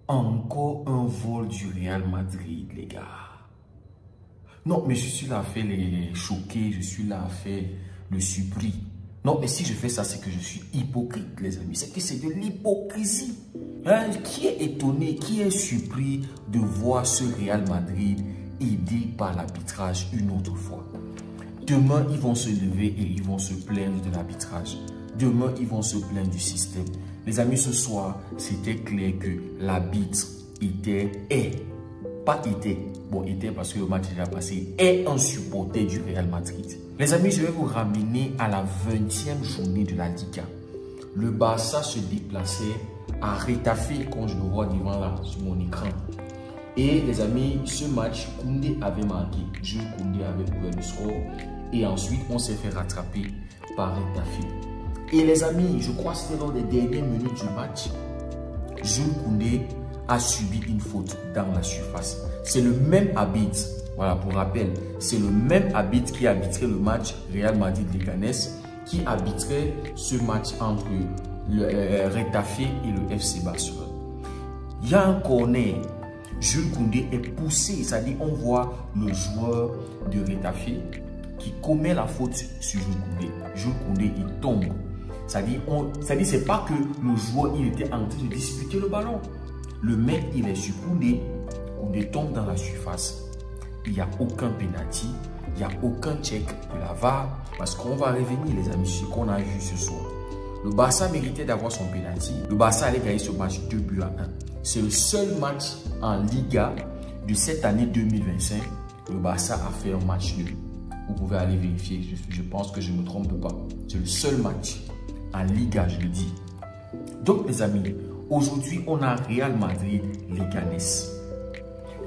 Encore un vol du Real Madrid, les gars. Non, mais je suis là à faire les choqués, je suis là à faire le surpris. Non, mais si je fais ça, c'est que je suis hypocrite, les amis. C'est que c'est de l'hypocrisie. Hein? Qui est étonné, qui est surpris de voir ce Real Madrid aidé par l'arbitrage une autre fois? Demain, ils vont se lever et ils vont se plaindre de l'arbitrage. Demain, ils vont se plaindre du système. Les amis, ce soir, c'était clair que l'arbitre était parce que le match est déjà passé, est un supporter du Real Madrid. Les amis, je vais vous ramener à la 20e journée de la Liga. Le Barça se déplaçait à Retafe, quand je le vois devant là, sur mon écran. Et les amis, ce match, Koundé avait marqué. Jules Koundé avait ouvert le score. Et ensuite, on s'est fait rattraper par Retafe. Et les amis, je crois que c'était dans les dernières minutes du match, Jules Koundé a subi une faute dans la surface. C'est le même arbitre, voilà pour rappel, c'est le même arbitre qui arbitrait le match Real Madrid-Leganés, qui arbitrait ce match entre le Retafe et le FC Barcelone. Il y a un corner, Jules Koundé est poussé, c'est-à-dire on voit le joueur de Retafe qui commet la faute sur Jules Koundé. Jules Koundé, il tombe. C'est-à-dire, c'est pas que le joueur il était en train de disputer le ballon. Le mec, il est sur Koundé. Koundé tombe dans la surface. Il n'y a aucun penalty. Il n'y a aucun check de la VAR. Parce qu'on va revenir, les amis, sur ce qu'on a vu ce soir. Le Barça méritait d'avoir son penalty. Le Barça allait gagner ce match 2-1. C'est le seul match en Liga de cette année 2025. Le Barça a fait un match nul. Vous pouvez aller vérifier. Je pense que je ne me trompe pas. C'est le seul match en Liga, je le dis. Donc, les amis, aujourd'hui, on a Real Madrid-Leganés.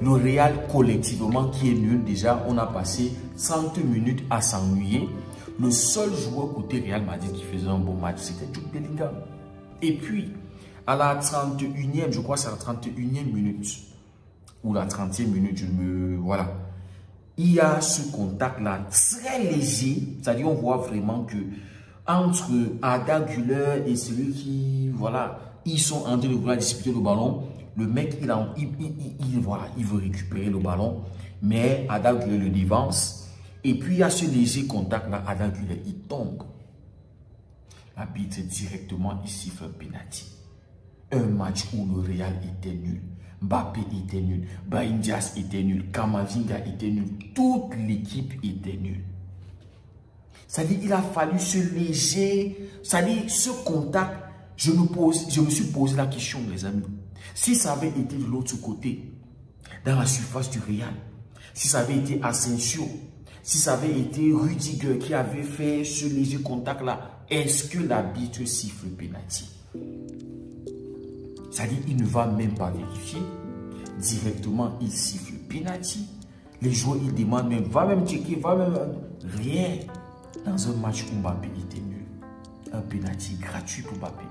Le Real, collectivement, qui est nul. Déjà, on a passé 30 minutes à s'ennuyer. Le seul joueur côté Real Madrid qui faisait un bon match, c'était Jude Bellingham. Et puis, à la 31e, je crois que c'est la 31e minute, ou la 30e minute, voilà. Il y a ce contact-là très léger, c'est-à-dire on voit vraiment que entre Arda Güler et celui qui, voilà, ils sont en train de vouloir disputer le ballon. Le mec, il veut récupérer le ballon, mais Arda Güler le dévance. Et puis, il y a ce léger contact-là, Arda Güler, il tombe. L'arbitre directement, il siffle un penalty. Un match où le Real était nul. Mbappé était nul. Brahim Diaz était nul. Camavinga était nul. Toute l'équipe était nulle. C'est-à-dire, il a fallu ce léger, c'est-à-dire, ce contact, je me suis posé la question, les amis. Si ça avait été de l'autre côté, dans la surface du Real, si ça avait été Asensio, si ça avait été Rudiger qui avait fait ce léger contact-là, est-ce que l'arbitre siffle le penalty? C'est-à-dire, il ne va même pas vérifier. Directement, il siffle le penalty. Les joueurs, ils demandent même, va même checker, va même... Rien. Dans un match où Mbappé était nul. Un penalty gratuit pour Mbappé.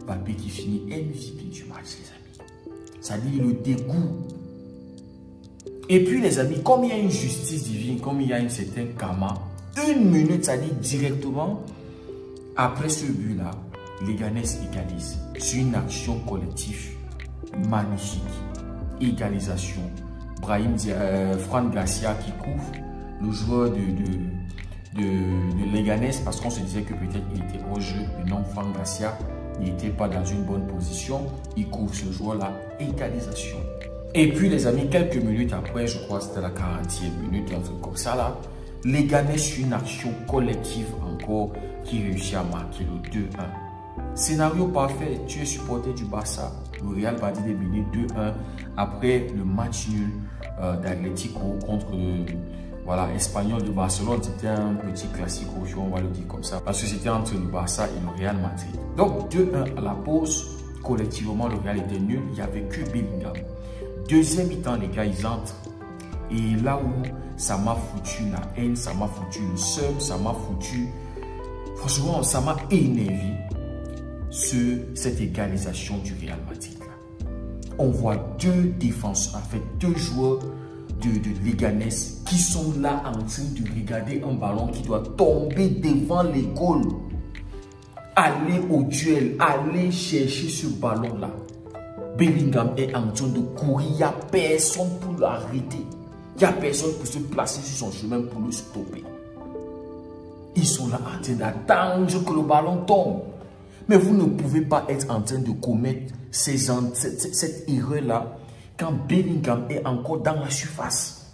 Mbappé qui finit MVP du match, les amis. C'est-à-dire le dégoût. Et puis, les amis, comme il y a une justice divine, comme il y a un certain karma, une minute, c'est-à-dire directement, après ce but-là, Leganés égalise sur une action collective magnifique. Égalisation. Fran Garcia qui couvre le joueur de Leganés parce qu'on se disait que peut-être il était hors jeu. Le nom Fran Garcia, il n'était pas dans une bonne position. Il couvre ce joueur-là. Égalisation. Et puis les amis, quelques minutes après, je crois que c'était la 40e minute, un truc comme ça là, Leganés sur une action collective encore qui réussit à marquer le 2-1. Scénario parfait, tu es supporter du Barça. Le Real Madrid est mené 2-1 après le match nul d'Atlético contre voilà, Espanyol de Barcelone. C'était un petit classique, on va le dire comme ça, parce que c'était entre le Barça et le Real Madrid. Donc 2-1 à la pause, collectivement le Real était nul, il n'y avait que Bellingham. Deuxième mi-temps, les gars, ils entrent. Et là où ça m'a foutu la haine, ça m'a foutu le seum, ça m'a foutu... Franchement, ça m'a énervé cette égalisation du Real Madrid. Là. On voit deux défenseurs, en fait, deux joueurs de Leganés qui sont là en train de regarder un ballon qui doit tomber devant les goals. Aller au duel, aller chercher ce ballon-là. Bellingham est en train de courir. Il n'y a personne pour l'arrêter. Il n'y a personne pour se placer sur son chemin pour le stopper. Ils sont là en train d'attendre que le ballon tombe. Mais vous ne pouvez pas être en train de commettre cette erreur-là quand Bellingham est encore dans la surface.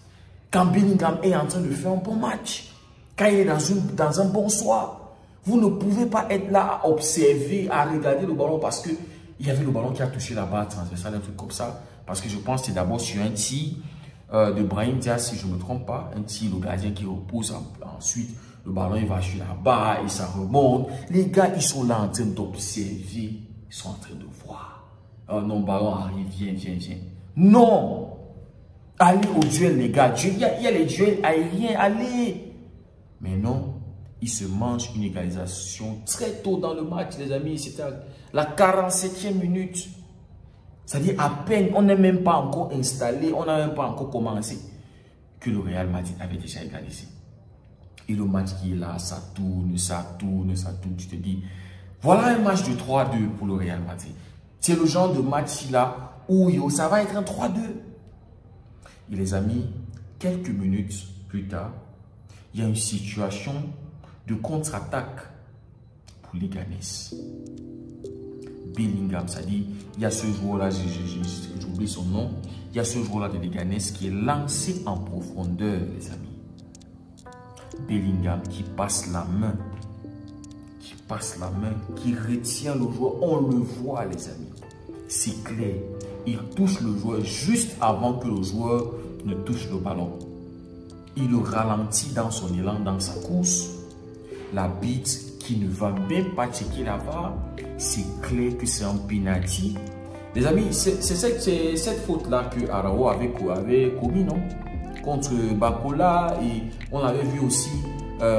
Quand Bellingham est en train de faire un bon match. Quand il est dans un bon soir. Vous ne pouvez pas être là à observer, à regarder le ballon parce qu'il y avait le ballon qui a touché la barre transversale, un truc comme ça. Parce que je pense que c'est d'abord sur un tir de Brahim Diaz, si je ne me trompe pas. Un tir, le gardien qui repose. Ensuite, le ballon il va sur la barre et ça remonte. Les gars, ils sont là en train d'observer. Ils sont en train de voir. Oh non, ballon arrive, viens. Non! Allez au duel, les gars. Il y a les duels aériens, allez! Mais non. Il se mange une égalisation très tôt dans le match, les amis. C'était la 47e minute. C'est-à-dire à peine, on n'est même pas encore installé, on n'a même pas encore commencé, que le Real Madrid avait déjà égalisé. Et le match qui est là, ça tourne. Tu te dis, voilà un match de 3-2 pour le Real Madrid. C'est le genre de match-là où ça va être un 3-2. Et les amis, quelques minutes plus tard, il y a une situation de contre-attaque pour les Ganes. Bellingham, ça dit, il y a ce joueur-là, j'ai oublié son nom, il y a ce joueur-là de Leganés qui est lancé en profondeur, les amis. Bellingham qui passe la main, qui retient le joueur, on le voit, les amis. C'est clair, il touche le joueur juste avant que le joueur ne touche le ballon. Il le ralentit dans son élan, dans sa course. La bite qui ne va même pas checker la VAR, c'est clair que c'est un penalty. Les amis, c'est cette faute-là que Araujo avait commis, non? Contre Bacola, et on avait vu aussi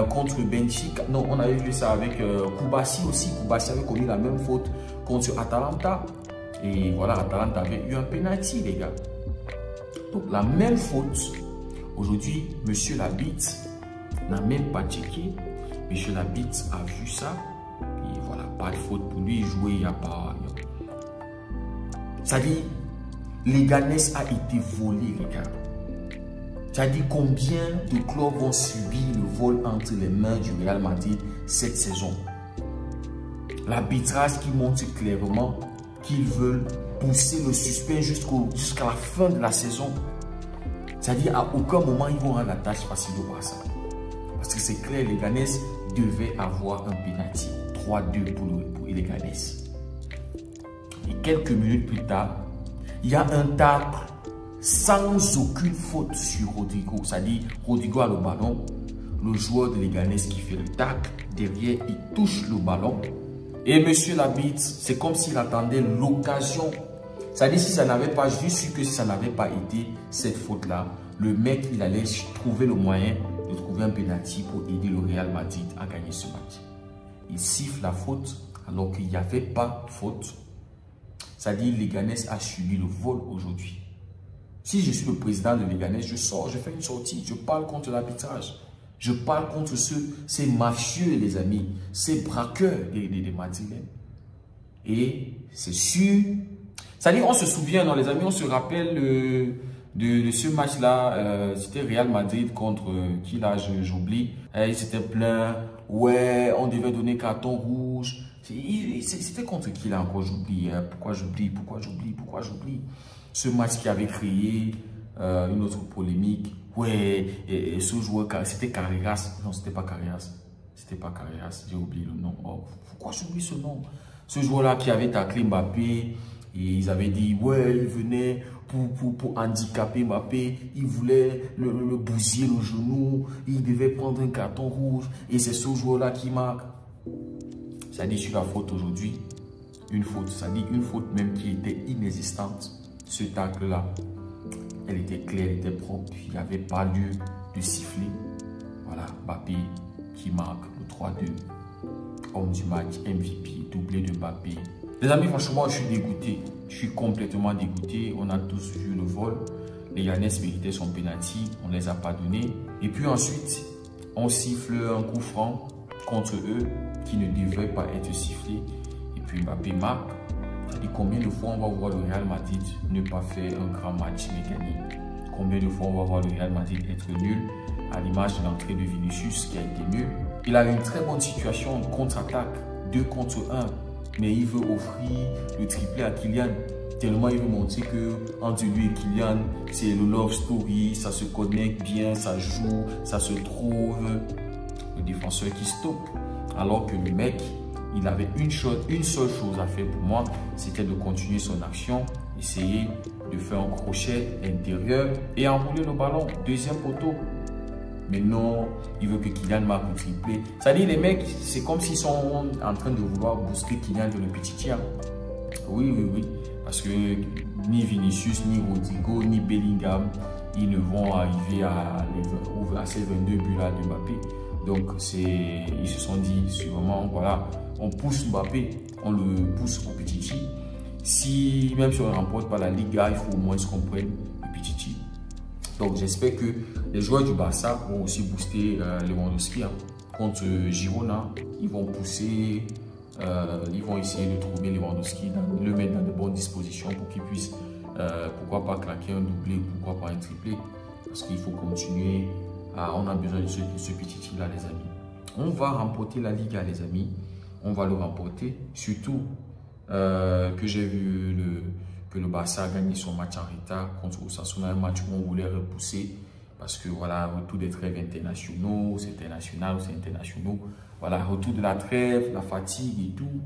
contre Benfica. Non, on avait vu ça avec Koubassi aussi. Koubassi avait commis la même faute contre Atalanta. Et voilà, Atalanta avait eu un penalty, les gars. Donc la même faute. Aujourd'hui, monsieur Labitte n'a même pas checké. Monsieur Labitte a vu ça. Et voilà, pas de faute pour lui. Jouer, il n'y a pas. Ça dit, Leganés a été volé, les gars. Ça dit combien de clubs vont subir le vol entre les mains du Real Madrid cette saison. L'arbitrage qui montre clairement qu'ils veulent pousser le suspect jusqu'à la fin de la saison. C'est-à-dire, à aucun moment, ils vont rendre la tâche facile au Barça. Parce que c'est clair, les Leganés devaient avoir un penalty. 3-2 pour les Leganés. Et quelques minutes plus tard, il y a un tacle sans aucune faute sur Rodrigo. C'est-à-dire, Rodrigo a le ballon. Le joueur de Leganés qui fait le tacle, derrière, il touche le ballon. Et monsieur Labitte, c'est comme s'il attendait l'occasion. C'est-à-dire, si ça n'avait pas, je suis sûr que si ça n'avait pas été cette faute-là, le mec, il allait trouver le moyen de trouver un penalty pour aider le Real Madrid à gagner ce match. Il siffle la faute alors qu'il n'y avait pas faute. C'est-à-dire, Leganés a subi le vol aujourd'hui. Si je suis le président de Leganés, je sors, je fais une sortie, je parle contre l'arbitrage. Je parle contre ces mafieux, les amis, ces braqueurs des Madrilènes. Et c'est sûr. C'est-à-dire, on se souvient, non, les amis, on se rappelle de ce match-là. C'était Real Madrid contre qui là, j'oublie. Il s'était plaint. Ouais, on devait donner carton rouge. C'était contre qui là encore, j'oublie. Pourquoi j'oublie? Ce match qui avait créé une autre polémique. Ouais, et ce joueur, c'était Carreras. Non, c'était pas Carreras. C'était pas Carreras. J'ai oublié le nom. Oh, pourquoi j'oublie ce nom? Ce joueur-là qui avait taclé Mbappé. Et ils avaient dit, ouais, il venait pour handicaper Mbappé. Il voulait le bousiller le genou. Il devait prendre un carton rouge. Et c'est ce joueur-là qui marque. Ça dit sur la faute aujourd'hui. Une faute. Ça dit une faute même qui était inexistante. Ce tacle-là. Elle était claire, elle était propre. Il n'y avait pas lieu de siffler. Voilà, Mbappé qui marque le 3-2. Homme du match, MVP, doublé de Mbappé. Les amis, franchement, je suis dégoûté. Je suis complètement dégoûté. On a tous vu le vol. Les Leganés méritaient son penalty. On ne les a pas donnés. Et puis ensuite, on siffle un coup franc contre eux qui ne devrait pas être sifflé. Et puis Mbappé marque. Et combien de fois on va voir le Real Madrid ne pas faire un grand match mais gagner? Combien de fois on va voir le Real Madrid être nul, à l'image de l'entrée de Vinicius qui a été nul. Il a une très bonne situation en contre-attaque, 2 contre 1, mais il veut offrir le triplé à Kylian. Tellement il veut montrer que entre lui et Kylian, c'est le love story, ça se connecte bien, ça joue, ça se trouve. Le défenseur qui stoppe. Alors que le mec, il avait une seule chose à faire pour moi, c'était de continuer son action, essayer de faire un crochet intérieur et enrouler le ballon, deuxième poteau. Mais non, il veut que Kylian marque le triplé. C'est-à-dire les mecs, c'est comme s'ils sont en train de vouloir booster Kylian de le petit tir. Oui. Parce que ni Vinicius, ni Rodrigo, ni Bellingham, ils ne vont arriver à ces 22 buts-là de Mbappé. Donc, ils se sont dit, vraiment, voilà, on pousse Mbappé, on le pousse au petit tir. Même si on ne remporte pas la Liga, il faut au moins qu'on prenne le petit tir. Donc, j'espère que les joueurs du Barça vont aussi booster Lewandowski. Contre Girona, ils vont pousser, ils vont essayer de trouver Lewandowski, le mettre dans de bonnes dispositions pour qu'il puisse, pourquoi pas claquer un doublé, pourquoi pas un triplé. Parce qu'il faut continuer, on a besoin de ce petit tir-là, les amis. On va remporter la Liga, les amis. On va le remporter, surtout que j'ai vu que le Barça a gagné son match en retard contre Osasuna, un match où on voulait repousser parce que voilà, retour des trêves internationaux, c'est international, c'est internationaux, voilà, retour de la trêve, la fatigue et tout.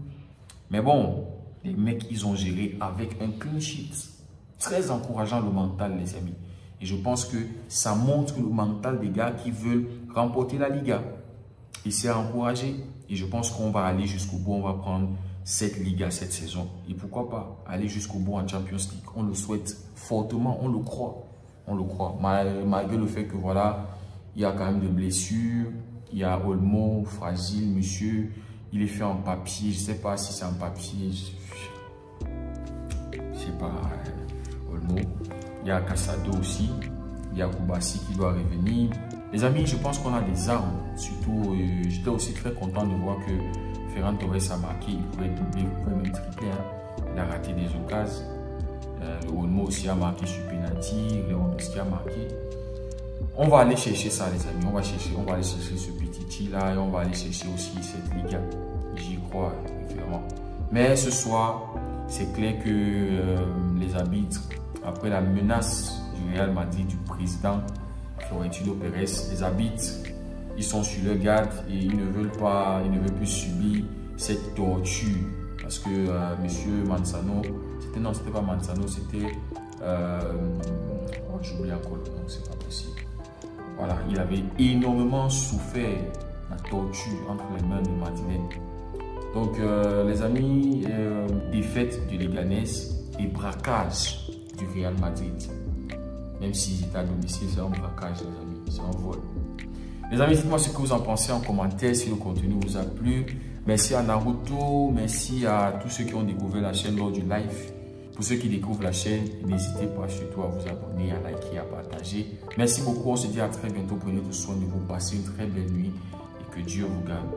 Mais bon, les mecs, ils ont géré avec un clean sheet. Très encourageant le mental, les amis. Et je pense que ça montre le mental des gars qui veulent remporter la Liga. Et c'est encouragé. Et je pense qu'on va aller jusqu'au bout, on va prendre cette Liga cette saison. Et pourquoi pas aller jusqu'au bout en Champions League. On le souhaite fortement, on le croit. On le croit. Malgré le fait que voilà, il y a quand même des blessures. Il y a Olmo, fragile, monsieur. Il est fait en papier. Je ne sais pas si c'est en papier. Je ne sais pas. Olmo. Il y a Casado aussi. Il y a Koubassi qui doit revenir. Les amis, je pense qu'on a des armes. Surtout, j'étais aussi très content de voir que Ferran Torres a marqué. Il pouvait doubler, il pouvait même tripler. Hein. Il a raté des occasions. Le Olmo aussi a marqué sur penalty. Lewandowski a marqué. On va aller chercher ça, les amis. On va aller chercher ce petit tir-là. Et on va aller chercher aussi cette Liga. J'y crois, vraiment. Mais ce soir, c'est clair que les arbitres, après la menace du Real Madrid, du président Florentino Pérez, les arbitres, ils sont sur leur garde et ils ne veulent plus subir cette torture. Parce que monsieur Manzano, c'était pas Manzano, c'était, j'oublie encore le nom, c'est pas possible. Voilà, il avait énormément souffert la torture entre les mains de Madeleine. Donc, les amis, défaite de Leganés et braquage du Real Madrid. Même s'ils étaient à domicile, c'est un braquage, les amis, c'est un vol. Les amis, dites-moi ce que vous en pensez en commentaire, si le contenu vous a plu. Merci à Naruto, merci à tous ceux qui ont découvert la chaîne lors du live. Pour ceux qui découvrent la chaîne, n'hésitez pas surtout à vous abonner, à liker, à partager. Merci beaucoup, on se dit à très bientôt. Prenez soin de vous, passez une très belle nuit et que Dieu vous garde.